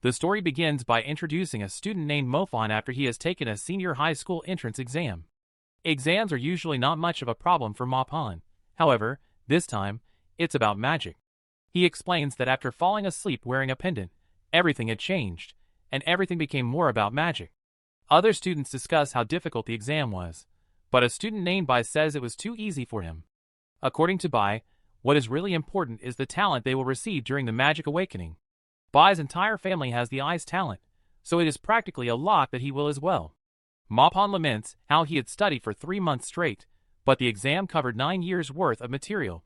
The story begins by introducing a student named Mofon after he has taken a senior high school entrance exam. Exams are usually not much of a problem for Mofon. However, this time, it's about magic. He explains that after falling asleep wearing a pendant, everything had changed, and everything became more about magic. Other students discuss how difficult the exam was, but a student named Bai says it was too easy for him. According to Bai, what is really important is the talent they will receive during the magic awakening. Bai's entire family has the eyes talent, so it is practically a lock that he will as well. Mofon laments how he had studied for 3 months straight, but the exam covered 9 years' worth of material.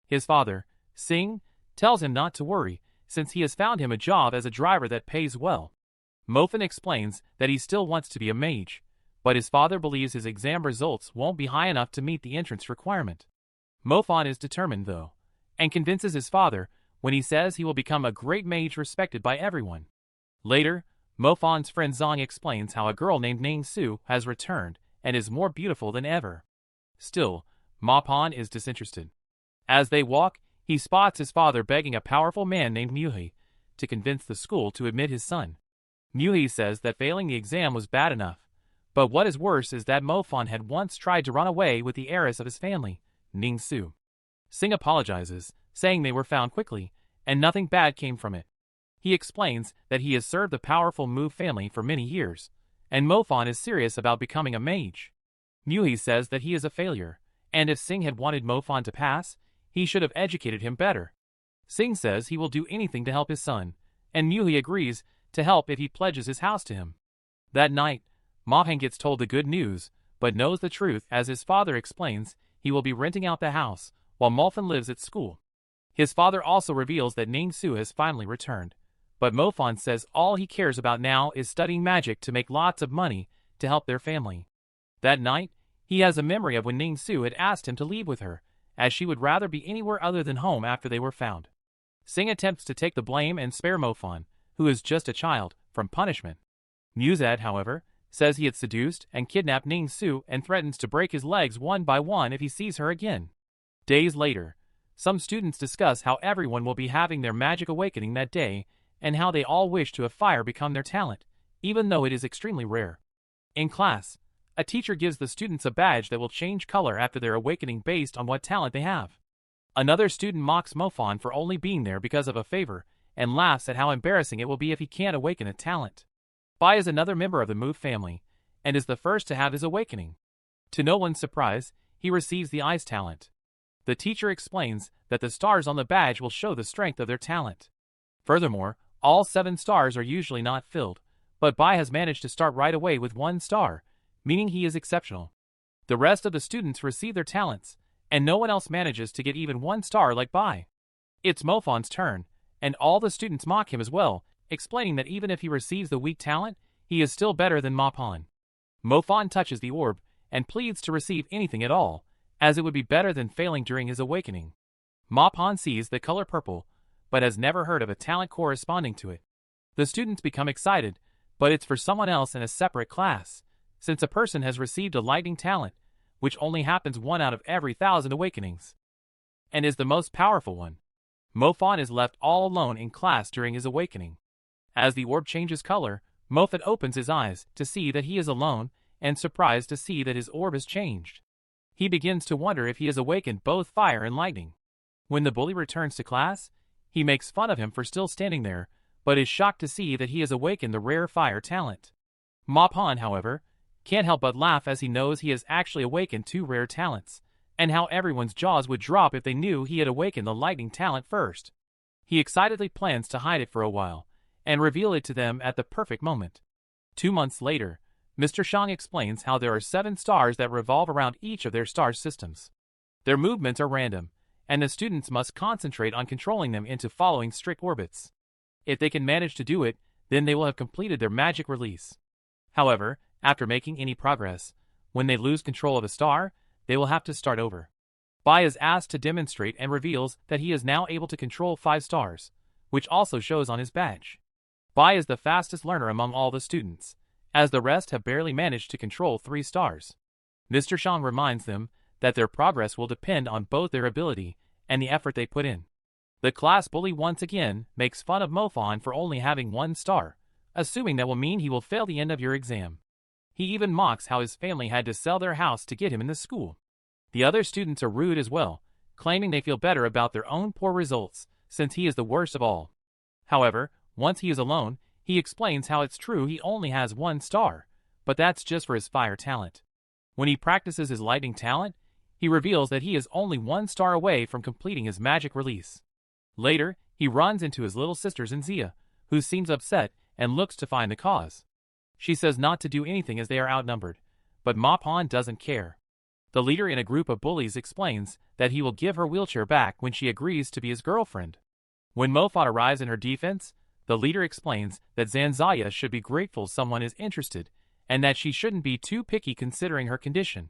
His father, Singh, tells him not to worry, since he has found him a job as a driver that pays well. Mofon explains that he still wants to be a mage, but his father believes his exam results won't be high enough to meet the entrance requirement. Mofon is determined though, and convinces his father when he says he will become a great mage respected by everyone. Later, Mofon's friend Zong explains how a girl named Ning Su has returned and is more beautiful than ever. Still, Mofon is disinterested. As they walk, he spots his father begging a powerful man named Muhi to convince the school to admit his son. Muhi says that failing the exam was bad enough, but what is worse is that Mofon had once tried to run away with the heiress of his family, Ning Su. Singh apologizes, saying they were found quickly, and nothing bad came from it. He explains that he has served the powerful Mu family for many years, and Mofon is serious about becoming a mage. Muhi says that he is a failure, and if Singh had wanted Mofon to pass, he should have educated him better. Singh says he will do anything to help his son, and Muhi agrees to help if he pledges his house to him. That night, Mofon gets told the good news, but knows the truth as his father explains he will be renting out the house while Mofon lives at school. His father also reveals that Ning Su has finally returned, but Mofon says all he cares about now is studying magic to make lots of money to help their family. That night, he has a memory of when Ning Su had asked him to leave with her, as she would rather be anywhere other than home after they were found. Singh attempts to take the blame and spare Mofon, who is just a child, from punishment. Muzad, however, says he had seduced and kidnapped Ning Su and threatens to break his legs one by one if he sees her again. Days later, some students discuss how everyone will be having their magic awakening that day and how they all wish to have fire become their talent, even though it is extremely rare. In class, a teacher gives the students a badge that will change color after their awakening based on what talent they have. Another student mocks Mofon for only being there because of a favor and laughs at how embarrassing it will be if he can't awaken a talent. Bai is another member of the Mu family and is the first to have his awakening. To no one's surprise, he receives the eyes talent. The teacher explains that the stars on the badge will show the strength of their talent. Furthermore, all 7 stars are usually not filled, but Bai has managed to start right away with 1 star, meaning he is exceptional. The rest of the students receive their talents, and no one else manages to get even 1 star like Bai. It's Mofon's turn, and all the students mock him as well, explaining that even if he receives the weak talent, he is still better than Mofon. Mofon touches the orb and pleads to receive anything at all, as it would be better than failing during his awakening. Mofon sees the color purple, but has never heard of a talent corresponding to it. The students become excited, but it's for someone else in a separate class, since a person has received a lightning talent, which only happens 1 out of every 1,000 awakenings, and is the most powerful one. Mofon is left all alone in class during his awakening. As the orb changes color, Mofon opens his eyes to see that he is alone and surprised to see that his orb has changed. He begins to wonder if he has awakened both fire and lightning. When the bully returns to class, he makes fun of him for still standing there, but is shocked to see that he has awakened the rare fire talent. Mofon, however, can't help but laugh as he knows he has actually awakened 2 rare talents, and how everyone's jaws would drop if they knew he had awakened the lightning talent first. He excitedly plans to hide it for a while, and reveal it to them at the perfect moment. 2 months later, Mr. Shang explains how there are 7 stars that revolve around each of their star systems. Their movements are random, and the students must concentrate on controlling them into following strict orbits. If they can manage to do it, then they will have completed their magic release. However, after making any progress, when they lose control of a star, they will have to start over. Bai is asked to demonstrate and reveals that he is now able to control 5 stars, which also shows on his badge. Bai is the fastest learner among all the students, as the rest have barely managed to control 3 stars. Mr. Shang reminds them that their progress will depend on both their ability and the effort they put in. The class bully once again makes fun of Mofon for only having 1 star, assuming that will mean he will fail the end of your exam. He even mocks how his family had to sell their house to get him in the school. The other students are rude as well, claiming they feel better about their own poor results, since he is the worst of all. However, once he is alone, he explains how it's true he only has 1 star, but that's just for his fire talent. When he practices his lightning talent, he reveals that he is only 1 star away from completing his magic release. Later, he runs into his little sister Zinzia, who seems upset and looks to find the cause. She says not to do anything as they are outnumbered, but Mopon doesn't care. The leader in a group of bullies explains that he will give her wheelchair back when she agrees to be his girlfriend. When Mofon arrives in her defense, the leader explains that Zanzaya should be grateful someone is interested, and that she shouldn't be too picky considering her condition.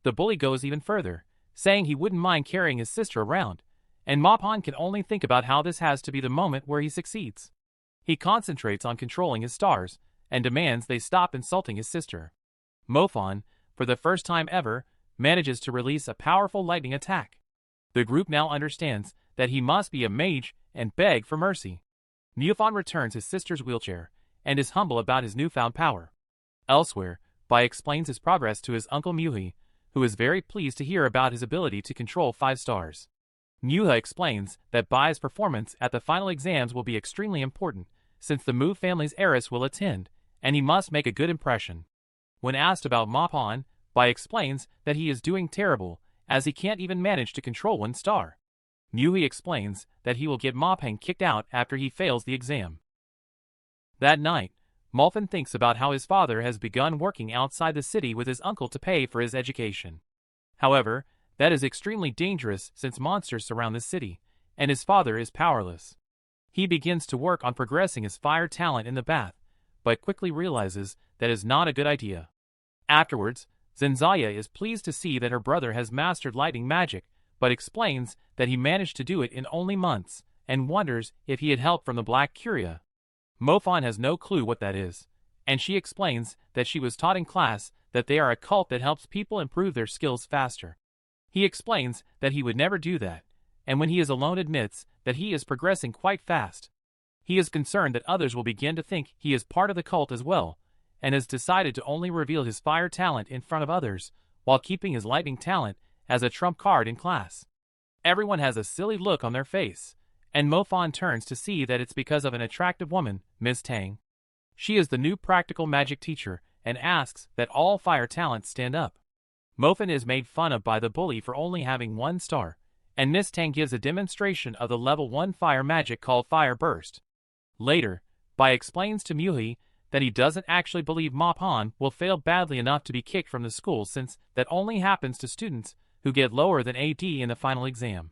The bully goes even further, saying he wouldn't mind carrying his sister around, and Mopon can only think about how this has to be the moment where he succeeds. He concentrates on controlling his stars, and demands they stop insulting his sister. Mofon, for the first time ever, manages to release a powerful lightning attack. The group now understands that he must be a mage and beg for mercy. Mufon returns his sister's wheelchair, and is humble about his newfound power. Elsewhere, Bai explains his progress to his uncle Muhi, who is very pleased to hear about his ability to control 5 stars. Muha explains that Bai's performance at the final exams will be extremely important, since the Mu family's heiress will attend, and he must make a good impression. When asked about Mopon, Bai explains that he is doing terrible, as he can't even manage to control 1 star. Muhi explains that he will get Mopang kicked out after he fails the exam. That night, Molfin thinks about how his father has begun working outside the city with his uncle to pay for his education. However, that is extremely dangerous since monsters surround the city, and his father is powerless. He begins to work on progressing his fire talent in the bath, but quickly realizes that is not a good idea. Afterwards, Zenzaya is pleased to see that her brother has mastered lightning magic, but explains that he managed to do it in only months, and wonders if he had help from the Black Curia. Mofon has no clue what that is, and she explains that she was taught in class that they are a cult that helps people improve their skills faster. He explains that he would never do that, and when he is alone admits that he is progressing quite fast. He is concerned that others will begin to think he is part of the cult as well, and has decided to only reveal his fire talent in front of others, while keeping his lightning talent as a trump card in class. Everyone has a silly look on their face, and Mofon turns to see that it's because of an attractive woman, Miss Tang. She is the new practical magic teacher, and asks that all fire talents stand up. Mofon is made fun of by the bully for only having 1 star, and Miss Tang gives a demonstration of the level 1 fire magic called Fire Burst. Later, Bai explains to Muhi that he doesn't actually believe Mopon will fail badly enough to be kicked from the school, since that only happens to students who get lower than AD in the final exam.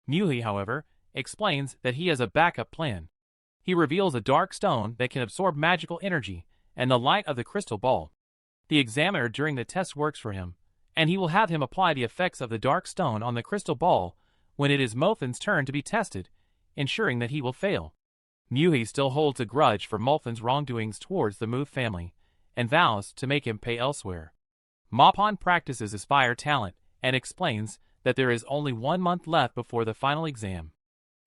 Muhi, however, explains that he has a backup plan. He reveals a dark stone that can absorb magical energy and the light of the crystal ball. The examiner during the test works for him, and he will have him apply the effects of the dark stone on the crystal ball when it is Mofin's turn to be tested, ensuring that he will fail. Muhi still holds a grudge for Molfin's wrongdoings towards the Mu family, and vows to make him pay elsewhere. Mopon practices his fire talent, and explains that there is only 1 month left before the final exam.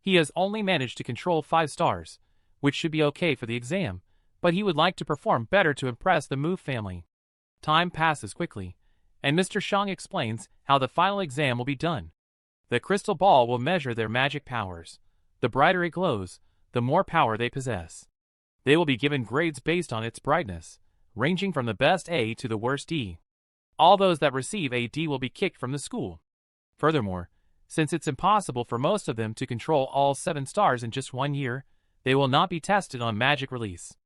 He has only managed to control 5 stars, which should be okay for the exam, but he would like to perform better to impress the Mu family. Time passes quickly, and Mr. Shang explains how the final exam will be done. The crystal ball will measure their magic powers. The brighter it glows, the more power they possess. They will be given grades based on its brightness, ranging from the best A to the worst D. All those that receive a D will be kicked from the school. Furthermore, since it's impossible for most of them to control all 7 stars in just 1 year, they will not be tested on magic release.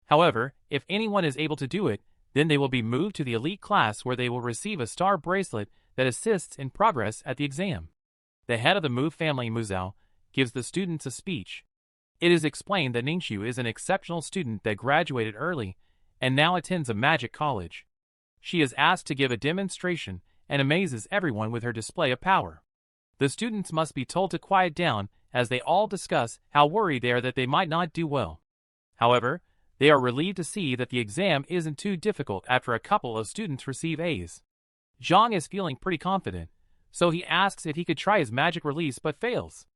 However, if anyone is able to do it, then they will be moved to the elite class where they will receive a star bracelet that assists in progress at the exam. The head of the Mu family, Muzao, gives the students a speech. It is explained that Ningxu is an exceptional student that graduated early and now attends a magic college. She is asked to give a demonstration and amazes everyone with her display of power. The students must be told to quiet down as they all discuss how worried they are that they might not do well. However, they are relieved to see that the exam isn't too difficult after a couple of students receive A's. Zhang is feeling pretty confident, so he asks if he could try his magic release but fails.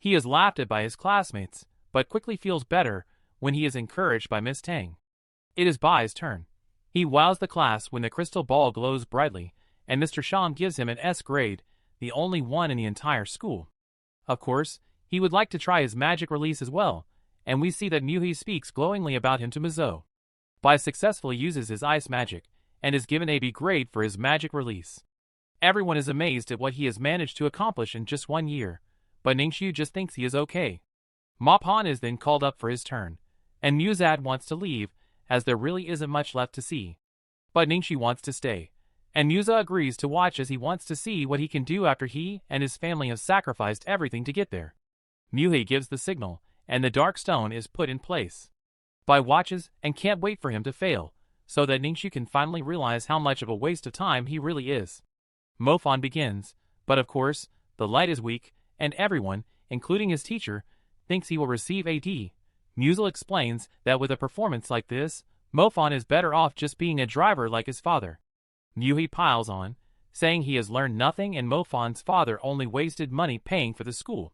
He is laughed at by his classmates, but quickly feels better when he is encouraged by Miss Tang. It is Bai's turn. He wows the class when the crystal ball glows brightly, and Mr. Shang gives him an S grade, the only one in the entire school. Of course, he would like to try his magic release as well, and we see that Muhi speaks glowingly about him to Mizo. Bai successfully uses his ice magic, and is given a B grade for his magic release. Everyone is amazed at what he has managed to accomplish in just 1 year, but Ningxiu just thinks he is okay. Ma Pan is then called up for his turn, and Muzad wants to leave, as there really isn't much left to see. But Ningxi wants to stay, and Muza agrees to watch as he wants to see what he can do after he and his family have sacrificed everything to get there. Muhi gives the signal, and the dark stone is put in place. Bai watches and can't wait for him to fail, so that Ningxu can finally realize how much of a waste of time he really is. Mofan begins, but of course, the light is weak, and everyone, including his teacher, thinks he will receive a D. Musil explains that with a performance like this, Mofan is better off just being a driver like his father. Muhi piles on, saying he has learned nothing and Mofan's father only wasted money paying for the school.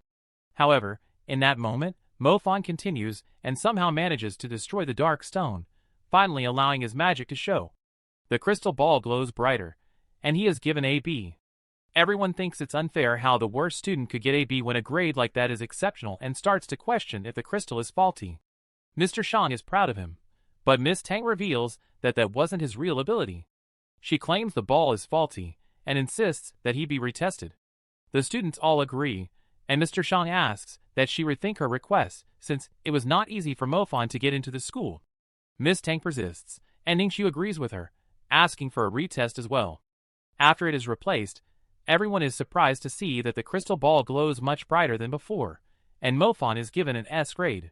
However, in that moment, Mofan continues and somehow manages to destroy the dark stone, finally allowing his magic to show. The crystal ball glows brighter, and he is given a B. Everyone thinks it's unfair how the worst student could get a B when a grade like that is exceptional and starts to question if the crystal is faulty. Mr. Shang is proud of him, but Miss Tang reveals that that wasn't his real ability. She claims the ball is faulty and insists that he be retested. The students all agree, and Mr. Shang asks that she rethink her request since it was not easy for Mofan to get into the school. Miss Tang persists, and Ningxiu agrees with her, asking for a retest as well. After it is replaced, everyone is surprised to see that the crystal ball glows much brighter than before, and Mofan is given an S grade.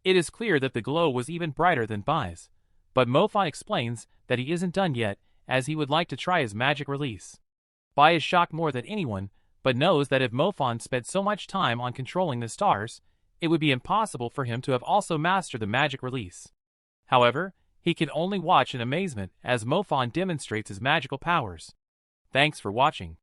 It is clear that the glow was even brighter than Bai's, but Mofan explains that he isn't done yet as he would like to try his magic release. Bai is shocked more than anyone, but knows that if Mofan spent so much time on controlling the stars, it would be impossible for him to have also mastered the magic release. However, he can only watch in amazement as Mofan demonstrates his magical powers. Thanks for watching.